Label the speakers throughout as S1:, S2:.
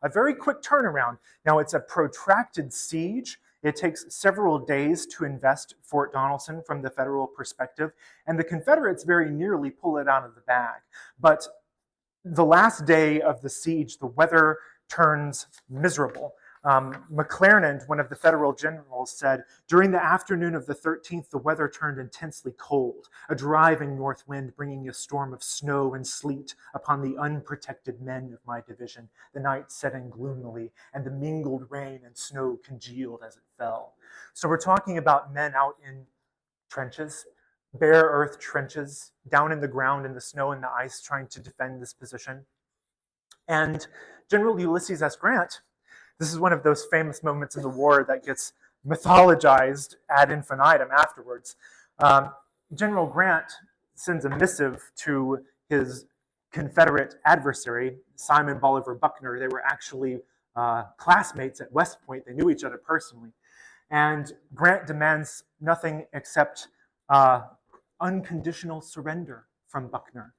S1: a very quick turnaround. Now, it's a protracted siege. It takes several days to invest Fort Donelson from the Federal perspective, and the Confederates very nearly pull it out of the bag. But the last day of the siege, the weather turns miserable. McClernand, one of the Federal generals, said, "During the afternoon of the 13th, the weather turned intensely cold, a driving north wind bringing a storm of snow and sleet upon the unprotected men of my division. The night set in gloomily, and the mingled rain and snow congealed as it fell." So we're talking about men out in trenches, bare earth trenches, down in the ground in the snow and the ice, trying to defend this position. And General Ulysses S. Grant, this is one of those famous moments in the war that gets mythologized ad infinitum afterwards. General Grant sends a missive to his Confederate adversary, Simon Bolivar Buckner. They were actually classmates at West Point. They knew each other personally. And Grant demands nothing except unconditional surrender from Buckner.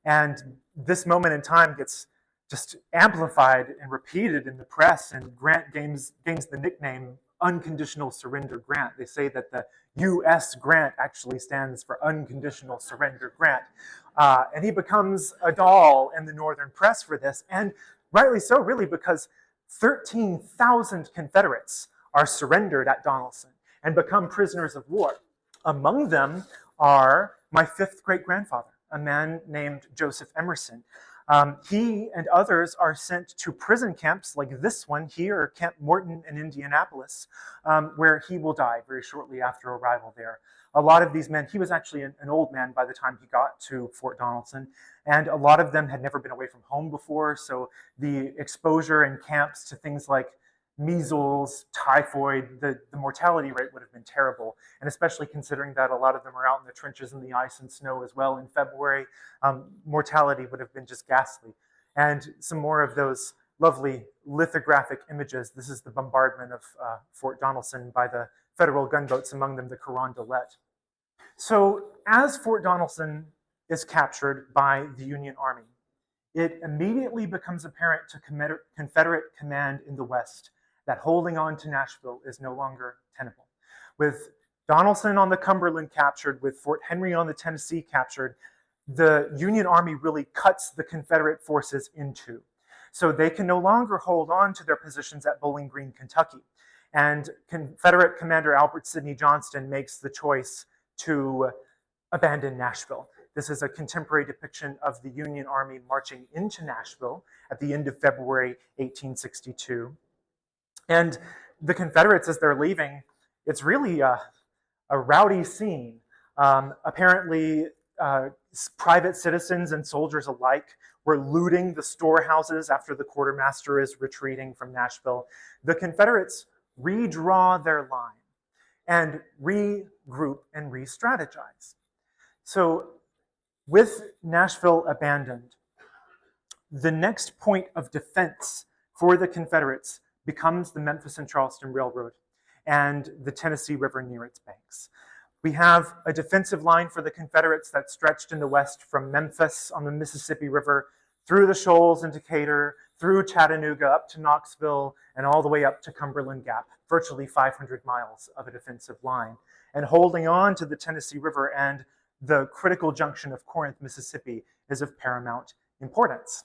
S1: And this moment in time gets just amplified and repeated in the press, and Grant gains the nickname Unconditional Surrender Grant. They say that the U.S. Grant actually stands for Unconditional Surrender Grant. And he becomes a doll in the Northern press for this, and rightly so, really, because 13,000 Confederates are surrendered at Donelson and become prisoners of war. Among them are my fifth great-grandfather, a man named Joseph Emerson. He and others are sent to prison camps like this one here, Camp Morton in Indianapolis, where he will die very shortly after arrival there. A lot of these men, he was actually an old man by the time he got to Fort Donelson, and a lot of them had never been away from home before, so the exposure in camps to things like measles, typhoid, the mortality rate would have been terrible. And especially considering that a lot of them are out in the trenches in the ice and snow as well in February, mortality would have been just ghastly. And some more of those lovely lithographic images. This is the bombardment of Fort Donelson by the Federal gunboats, among them the Carondelet. So as Fort Donelson is captured by the Union Army, it immediately becomes apparent to Confederate command in the West that holding on to Nashville is no longer tenable. With Donelson on the Cumberland captured, with Fort Henry on the Tennessee captured, the Union Army really cuts the Confederate forces in two. So they can no longer hold on to their positions at Bowling Green, Kentucky. And Confederate Commander Albert Sidney Johnston makes the choice to abandon Nashville. This is a contemporary depiction of the Union Army marching into Nashville at the end of February 1862. And the Confederates, as they're leaving, it's really a rowdy scene. Apparently, private citizens and soldiers alike were looting the storehouses after the quartermaster is retreating from Nashville. The Confederates redraw their line and regroup and re-strategize. So with Nashville abandoned, the next point of defense for the Confederates becomes the Memphis and Charleston Railroad and the Tennessee River near its banks. We have a defensive line for the Confederates that stretched in the west from Memphis on the Mississippi River through the Shoals in Decatur, through Chattanooga, up to Knoxville, and all the way up to Cumberland Gap, virtually 500 miles of a defensive line. And holding on to the Tennessee River and the critical junction of Corinth, Mississippi, is of paramount importance.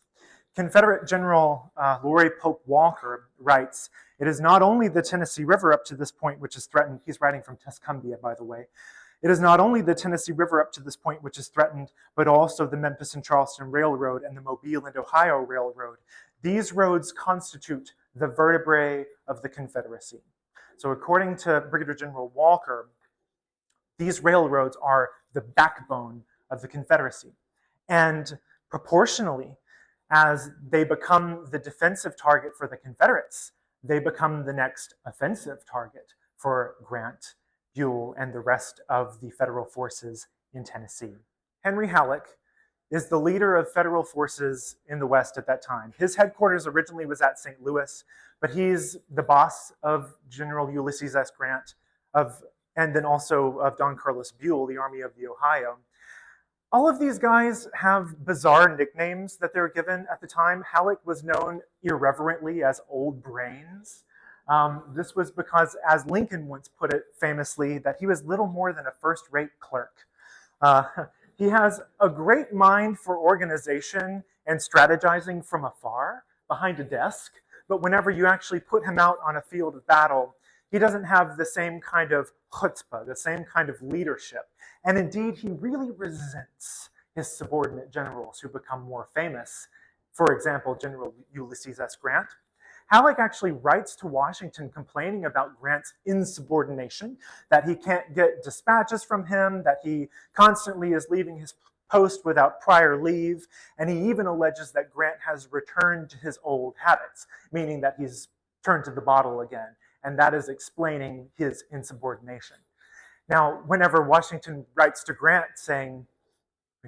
S1: Confederate General Laurie Pope Walker writes, "It is not only the Tennessee River up to this point which is threatened," he's writing from Tuscumbia, by the way, "It is not only the Tennessee River up to this point which is threatened, but also the Memphis and Charleston Railroad and the Mobile and Ohio Railroad. These roads constitute the vertebrae of the Confederacy." So according to Brigadier General Walker, these railroads are the backbone of the Confederacy. And proportionally, as they become the defensive target for the Confederates, they become the next offensive target for Grant, Buell, and the rest of the Federal forces in Tennessee. Henry Halleck is the leader of Federal forces in the West at that time. His headquarters originally was at St. Louis, but he's the boss of General Ulysses S. Grant, and then also of Don Carlos Buell, the Army of the Ohio. All of these guys have bizarre nicknames that they were given at the time. Halleck was known irreverently as Old Brains. This was because, as Lincoln once put it famously, that he was little more than a first-rate clerk. Uh, he has a great mind for organization and strategizing from afar behind a desk, but whenever you actually put him out on a field of battle, he doesn't have the same kind of chutzpah, the same kind of leadership. And indeed, he really resents his subordinate generals who become more famous. For example, General Ulysses S. Grant. Halleck actually writes to Washington complaining about Grant's insubordination, that he can't get dispatches from him, that he constantly is leaving his post without prior leave, and he even alleges that Grant has returned to his old habits, meaning that he's turned to the bottle again, and that is explaining his insubordination. Now, whenever Washington writes to Grant saying,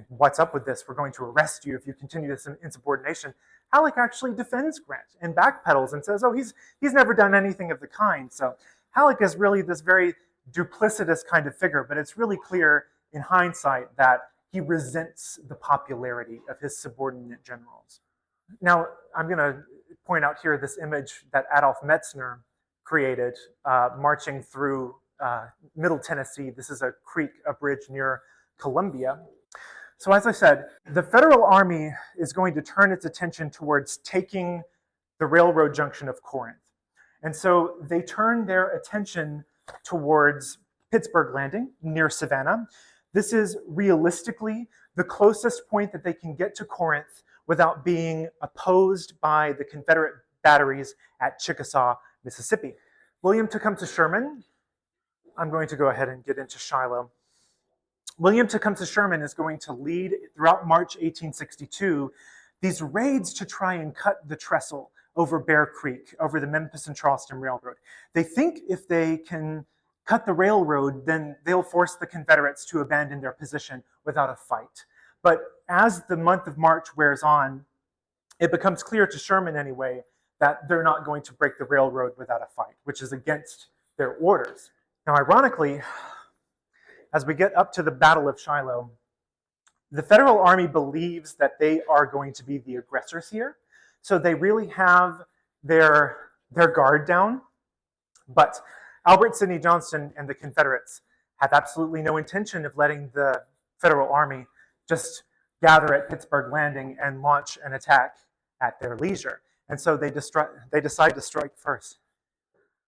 S1: "What's up with this? We're going to arrest you if you continue this insubordination," Halleck actually defends Grant and backpedals and says, "Oh, he's never done anything of the kind." So Halleck is really this very duplicitous kind of figure, but it's really clear in hindsight that he resents the popularity of his subordinate generals. Now, I'm going to point out here this image that Adolf Metzner created marching through Middle Tennessee. This is a creek, a bridge near Columbia. So as I said, the Federal Army is going to turn its attention towards taking the railroad junction of Corinth. And so they turn their attention towards Pittsburgh Landing near Savannah. This is realistically the closest point that they can get to Corinth without being opposed by the Confederate batteries at Chickasaw, Mississippi. William Tecumseh Sherman, I'm going to go ahead and get into Shiloh. William Tecumseh Sherman is going to lead throughout March 1862 these raids to try and cut the trestle over Bear Creek, over the Memphis and Charleston Railroad. They think if they can cut the railroad, then they'll force the Confederates to abandon their position without a fight. But as the month of March wears on, it becomes clear to Sherman anyway that they're not going to break the railroad without a fight, which is against their orders. Now, ironically, as we get up to the Battle of Shiloh, the Federal Army believes that they are going to be the aggressors here. So they really have their guard down. But Albert Sidney Johnston and the Confederates have absolutely no intention of letting the Federal Army just gather at Pittsburgh Landing and launch an attack at their leisure. And so they decide to strike first.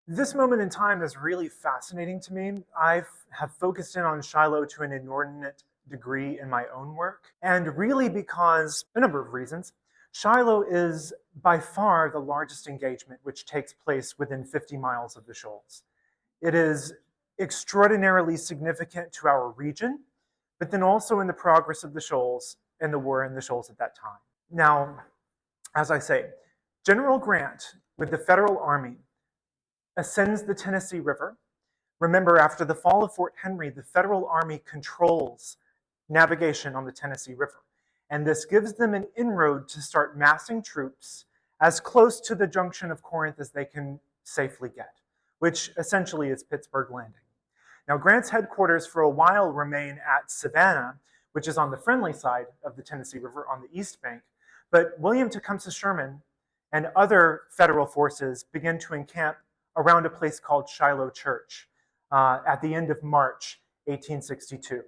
S1: This moment in time is really fascinating to me. I have focused in on Shiloh to an inordinate degree in my own work, and really because a number of reasons. Shiloh is by far the largest engagement which takes place within 50 miles of the Shoals. It is extraordinarily significant to our region, but then also in the progress of the Shoals and the war in the Shoals at that time. Now, as I say, General Grant with the Federal Army ascends the Tennessee River. Remember, after the fall of Fort Henry, the Federal Army controls navigation on the Tennessee River. And this gives them an inroad to start massing troops as close to the junction of Corinth as they can safely get, which essentially is Pittsburgh Landing. Now, Grant's headquarters for a while remain at Savannah, which is on the friendly side of the Tennessee River on the east bank. But William Tecumseh Sherman and other federal forces begin to encamp around a place called Shiloh Church at the end of March 1862.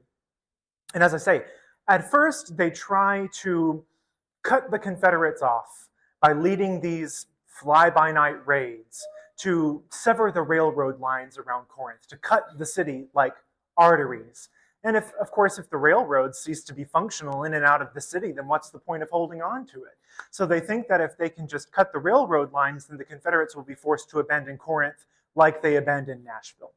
S1: And as I say, at first they try to cut the Confederates off by leading these fly-by-night raids to sever the railroad lines around Corinth, to cut the city like arteries. And of course, if the railroads cease to be functional in and out of the city, then what's the point of holding on to it? So they think that if they can just cut the railroad lines, then the Confederates will be forced to abandon Corinth like they abandoned Nashville.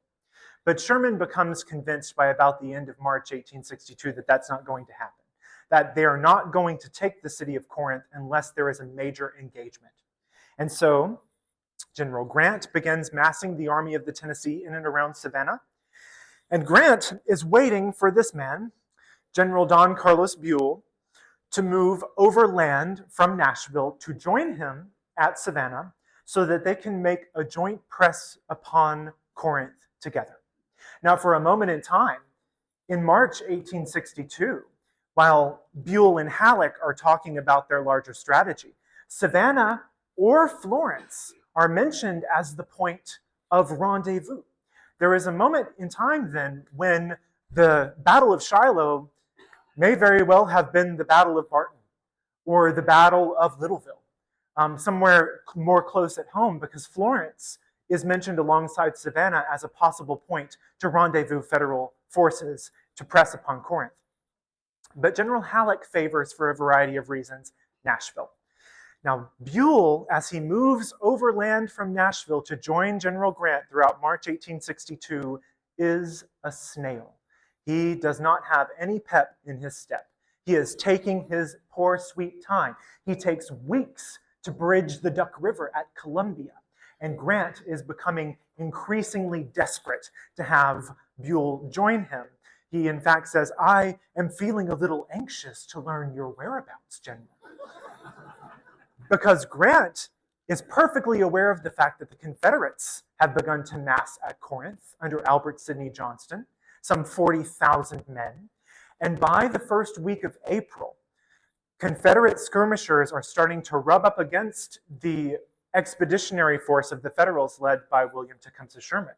S1: But Sherman becomes convinced by about the end of March 1862 that that's not going to happen, that they are not going to take the city of Corinth unless there is a major engagement. And so General Grant begins massing the Army of the Tennessee in and around Savannah. And Grant is waiting for this man, General Don Carlos Buell, to move overland from Nashville to join him at Savannah so that they can make a joint press upon Corinth together. Now, for a moment in time, in March 1862, while Buell and Halleck are talking about their larger strategy. Savannah or Florence are mentioned as the point of rendezvous. There is a moment in time then when the Battle of Shiloh may very well have been the Battle of Barton or the Battle of Littleville, somewhere more close at home, because Florence is mentioned alongside Savannah as a possible point to rendezvous federal forces to press upon Corinth. But General Halleck favors, for a variety of reasons, Nashville. Now, Buell, as he moves overland from Nashville to join General Grant throughout March 1862, is a snail. He does not have any pep in his step. He is taking his poor sweet time. He takes weeks to bridge the Duck River at Columbia, and Grant is becoming increasingly desperate to have Buell join him. He, in fact, says, "I am feeling a little anxious to learn your whereabouts, General." Because Grant is perfectly aware of the fact that the Confederates have begun to mass at Corinth under Albert Sidney Johnston, some 40,000 men. And by the first week of April, Confederate skirmishers are starting to rub up against the expeditionary force of the Federals led by William Tecumseh Sherman.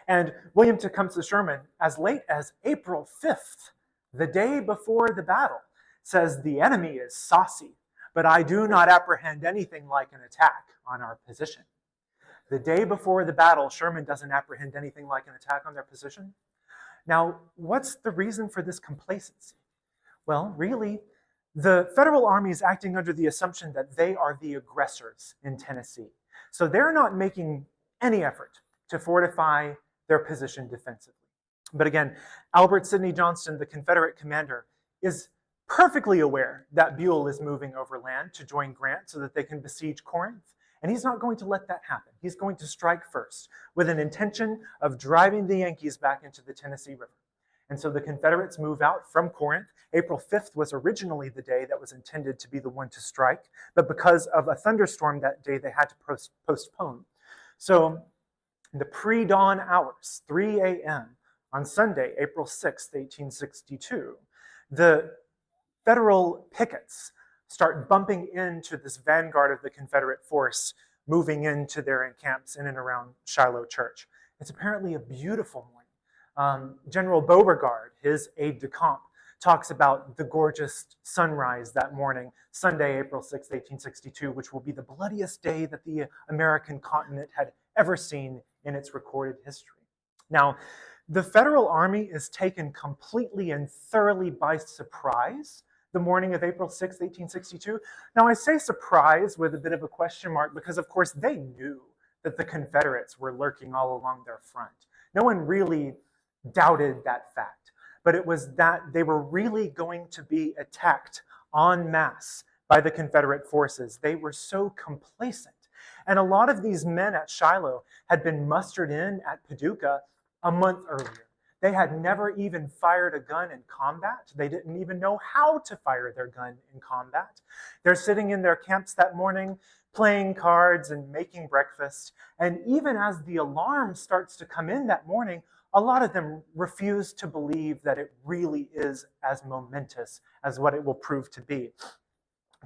S1: And William Tecumseh Sherman, as late as April 5th, the day before the battle, says, "The enemy is saucy, but I do not apprehend anything like an attack on our position." The day before the battle, Sherman doesn't apprehend anything like an attack on their position. Now, what's the reason for this complacency? Well, really, the Federal Army is acting under the assumption that they are the aggressors in Tennessee. So they're not making any effort to fortify their position defensively. But again, Albert Sidney Johnston, the Confederate commander, is perfectly aware that Buell is moving overland to join Grant so that they can besiege Corinth. And he's not going to let that happen. He's going to strike first with an intention of driving the Yankees back into the Tennessee River. And so the Confederates move out from Corinth. April 5th was originally the day that was intended to be the one to strike, but because of a thunderstorm that day, they had to postpone. So in the pre-dawn hours, 3 a.m. on Sunday, April 6th, 1862, the Federal pickets start bumping into this vanguard of the Confederate force moving into their encamps in and around Shiloh Church. It's apparently a beautiful morning. General Beauregard, his aide-de-camp, talks about the gorgeous sunrise that morning, Sunday, April 6, 1862, which will be the bloodiest day that the American continent had ever seen in its recorded history. Now, the Federal Army is taken completely and thoroughly by surprise the morning of April 6, 1862. Now, I say surprise with a bit of a question mark because, of course, they knew that the Confederates were lurking all along their front. No one really doubted that fact, but it was that they were really going to be attacked en masse by the Confederate forces. They were so complacent. And a lot of these men at Shiloh had been mustered in at Paducah a month earlier. They had never even fired a gun in combat. They didn't even know how to fire their gun in combat. They're sitting in their camps that morning, playing cards and making breakfast. And even as the alarm starts to come in that morning, a lot of them refuse to believe that it really is as momentous as what it will prove to be.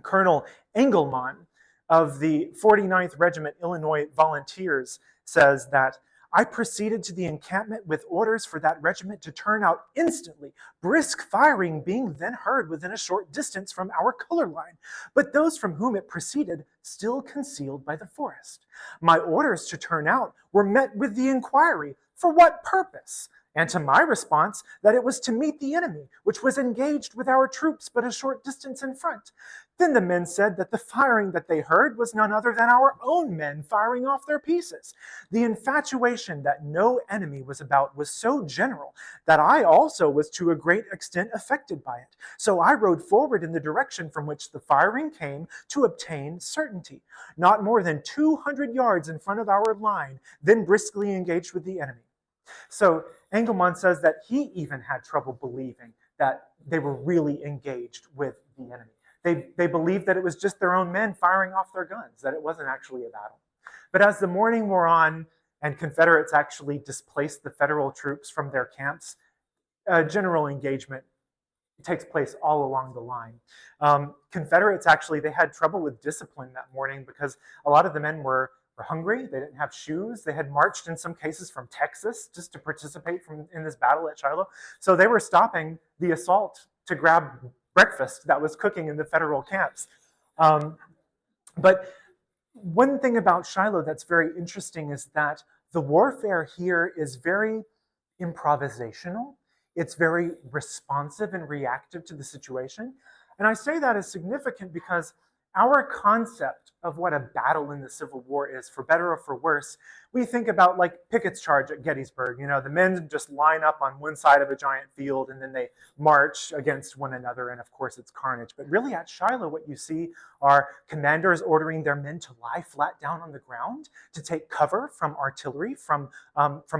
S1: Colonel Engelmann of the 49th Regiment Illinois Volunteers says that, "I proceeded to the encampment with orders for that regiment to turn out instantly, brisk firing being then heard within a short distance from our color line, but those from whom it proceeded still concealed by the forest. My orders to turn out were met with the inquiry, for what purpose? And to my response, that it was to meet the enemy, which was engaged with our troops but a short distance in front. Then the men said that the firing that they heard was none other than our own men firing off their pieces. The infatuation that no enemy was about was so general that I also was to a great extent affected by it. So I rode forward in the direction from which the firing came to obtain certainty. Not more than 200 yards in front of our line, then briskly engaged with the enemy." So Engelmann says that he even had trouble believing that they were really engaged with the enemy. They believed that it was just their own men firing off their guns, that it wasn't actually a battle. But as the morning wore on and Confederates actually displaced the Federal troops from their camps, a general engagement takes place all along the line. Confederates actually, they had trouble with discipline that morning because a lot of the men were hungry. They didn't have shoes. They had marched in some cases from Texas just to participate in this battle at Shiloh. So they were stopping the assault to grab breakfast that was cooking in the federal camps. But one thing about Shiloh that's very interesting is that the warfare here is very improvisational. It's very responsive and reactive to the situation. And I say that is significant because our concept of what a battle in the Civil War is, for better or for worse, we think about like Pickett's charge at Gettysburg. You know, the men just line up on one side of a giant field and then they march against one another, and of course it's carnage. But really at Shiloh, what you see are commanders ordering their men to lie flat down on the ground to take cover from artillery, from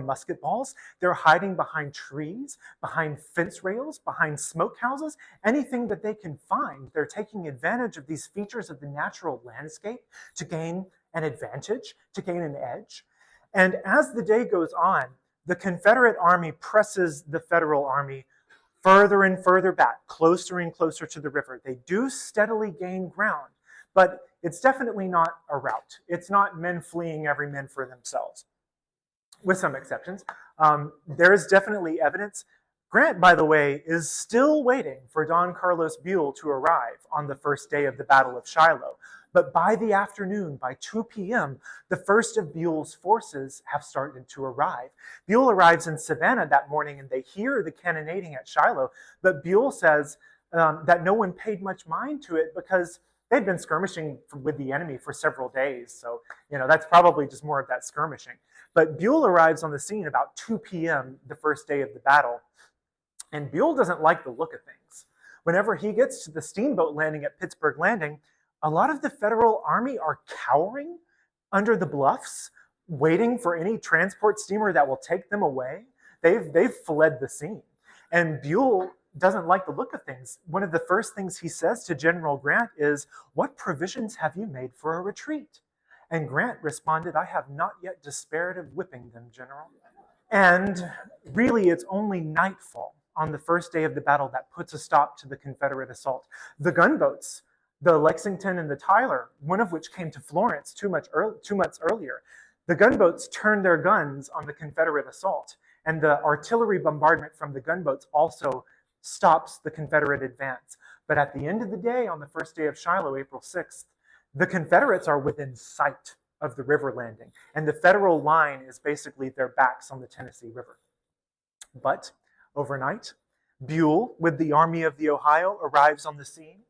S1: musket balls. They're hiding behind trees, behind fence rails, behind smokehouses, anything that they can find. They're taking advantage of these features of the natural landscape to gain an advantage, to gain an edge. And as the day goes on, the Confederate Army presses the Federal Army further and further back, closer and closer to the river. They do steadily gain ground, but it's definitely not a rout. It's not men fleeing every man for themselves, with some exceptions. There is definitely evidence. Grant, by the way, is still waiting for Don Carlos Buell to arrive on the first day of the Battle of Shiloh. But by the afternoon, by 2 p.m., the first of Buell's forces have started to arrive. Buell arrives in Savannah that morning and they hear the cannonading at Shiloh, but Buell says that no one paid much mind to it because they'd been skirmishing with the enemy for several days. So, that's probably just more of that skirmishing. But Buell arrives on the scene about 2 p.m. the first day of the battle. And Buell doesn't like the look of things. Whenever he gets to the steamboat landing at Pittsburgh Landing, a lot of the Federal Army are cowering under the bluffs, waiting for any transport steamer that will take them away. They've fled the scene. And Buell doesn't like the look of things. One of the first things he says to General Grant is, "What provisions have you made for a retreat?" And Grant responded, "I have not yet despaired of whipping them, General." And really, it's only nightfall on the first day of the battle that puts a stop to the Confederate assault. The gunboats, the Lexington and the Tyler, one of which came to Florence 2 months earlier, the gunboats turned their guns on the Confederate assault, and the artillery bombardment from the gunboats also stops the Confederate advance. But at the end of the day, on the first day of Shiloh, April 6th, the Confederates are within sight of the river landing, and the Federal line is basically their backs on the Tennessee River. But overnight, Buell, with the Army of the Ohio, arrives on the scene.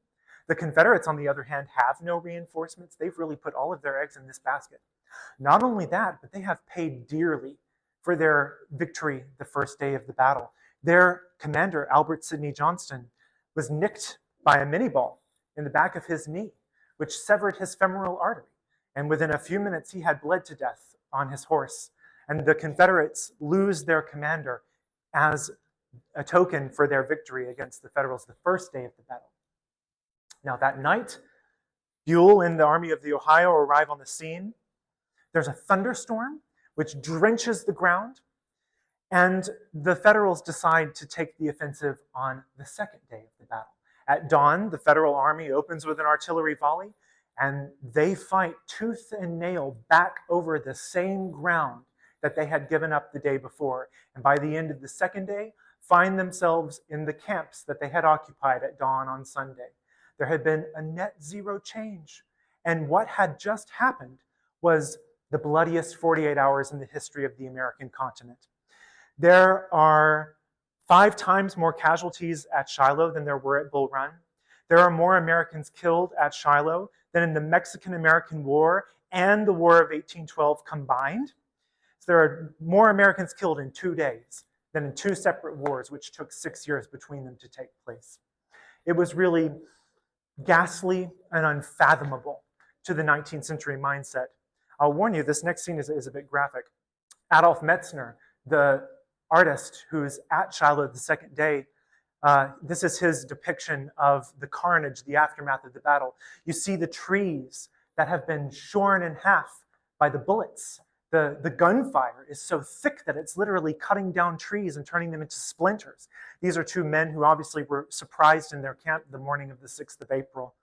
S1: The Confederates, on the other hand, have no reinforcements. They've really put all of their eggs in this basket. Not only that, but they have paid dearly for their victory the first day of the battle. Their commander, Albert Sidney Johnston, was nicked by a minie ball in the back of his knee, which severed his femoral artery. And within a few minutes, he had bled to death on his horse. And the Confederates lose their commander as a token for their victory against the Federals the first day of the battle. Now that night, Buell and the Army of the Ohio arrive on the scene. There's a thunderstorm which drenches the ground, and the Federals decide to take the offensive on the second day of the battle. At dawn, the Federal Army opens with an artillery volley, and they fight tooth and nail back over the same ground that they had given up the day before. And by the end of the second day, find themselves in the camps that they had occupied at dawn on Sunday. There had been a net zero change. And what had just happened was the bloodiest 48 hours in the history of the American continent. There are 5 times more casualties at Shiloh than there were at Bull Run. There are more Americans killed at Shiloh than in the Mexican-American War and the War of 1812 combined. So there are more Americans killed in 2 days than in 2 separate wars, which took 6 years between them to take place. It was really ghastly and unfathomable to the 19th century mindset. I'll warn you, this next scene is a bit graphic. Adolf Metzner, the artist who's at Shiloh the second day, this is his depiction of the carnage, the aftermath of the battle. You see the trees that have been shorn in half by the bullets The gunfire is so thick that it's literally cutting down trees and turning them into splinters. These are two men who obviously were surprised in their camp the morning of the 6th of April.